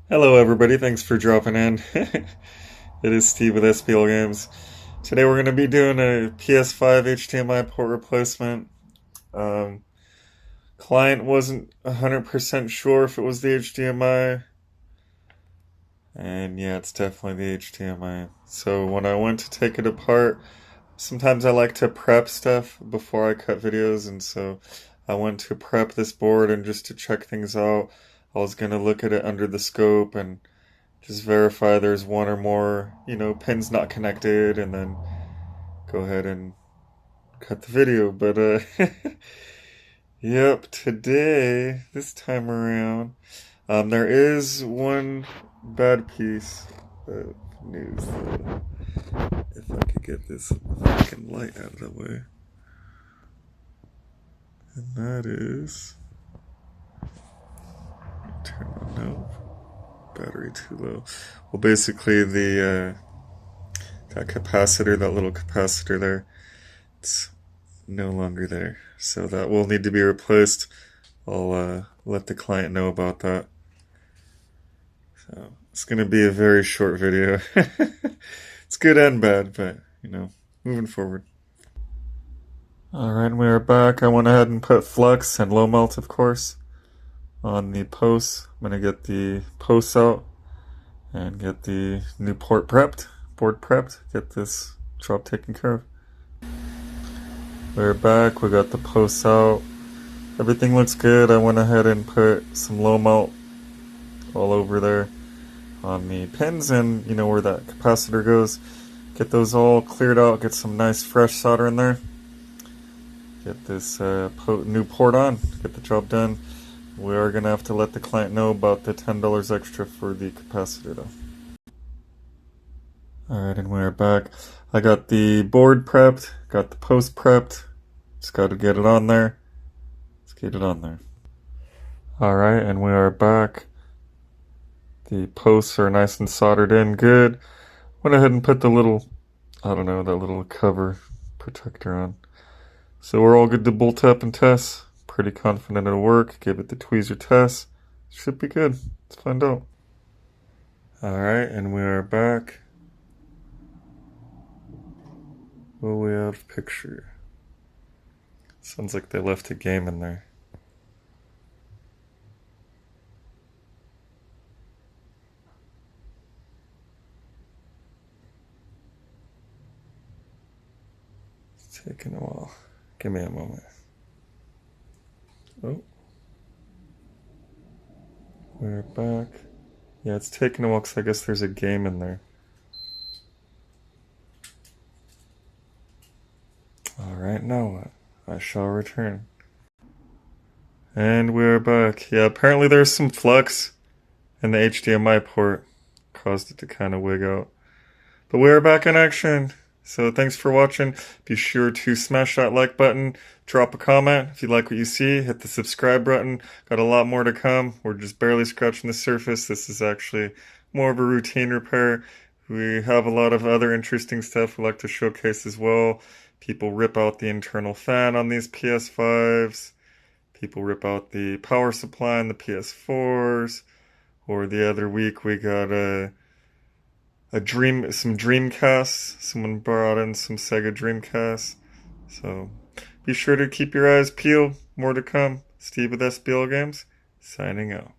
Hello, everybody. Thanks for dropping in. It is Steve with SBL Games. Today, we're going to be doing a PS5 HDMI port replacement. Um, Client wasn't 100% sure if it was the HDMI, and yeah, it's definitely the HDMI. So, when I went to take it apart, sometimes I like to prep stuff before I cut videos, and so I went to prep this board and just to check things out. I was going to look at it under the scope and just verify there's one or more, pins not connected, and then go ahead and cut the video. But, yep, today, this time around, there is one bad piece of news. If I could get this fucking light out of the way. And that is. Turn on no. Battery too low. Well, basically, that capacitor, that little capacitor there, it's no longer there. So that will need to be replaced. I'll let the client know about that. So it's going to be a very short video. It's good and bad, but, moving forward. Alright, we are back. I went ahead and put flux and low melt, of course, on the posts. I'm going to get the posts out and get the new board prepped, get this job taken care of. We're back, we got the posts out. Everything looks good. I went ahead and put some low melt all over there on the pins and where that capacitor goes. Get those all cleared out, get some nice fresh solder in there. Get this new port on, get the job done. We are going to have to let the client know about the $10 extra for the capacitor though. Alright, and we're back. I got the board prepped, got the post prepped. Just got to get it on there. Let's get it on there. Alright, and we are back. The posts are nice and soldered in good. Went ahead and put the little, that little cover protector on. So we're all good to bolt up and test. Pretty confident it'll work. Give it the tweezer test. Should be good. Let's find out. Alright, and we are back. Will we have picture? Sounds like they left a game in there. It's taking a while. Give me a moment. Oh. We're back. Yeah, it's taking a while because I guess there's a game in there. Alright, now what? I shall return. And we're back. Yeah, apparently there's some flux in the HDMI port. Caused it to kind of wig out. But we're back in action. So thanks for watching. Be sure to smash that like button. Drop a comment if you like what you see. Hit the subscribe button. Got a lot more to come. We're just barely scratching the surface. This is actually more of a routine repair. We have a lot of other interesting stuff we like to showcase as well. People rip out the internal fan on these PS5s. People rip out the power supply on the PS4s. Or the other week we got some Dreamcasts. Someone brought in some Sega Dreamcasts. So be sure to keep your eyes peeled. More to come. Steve with SBL Games, signing out.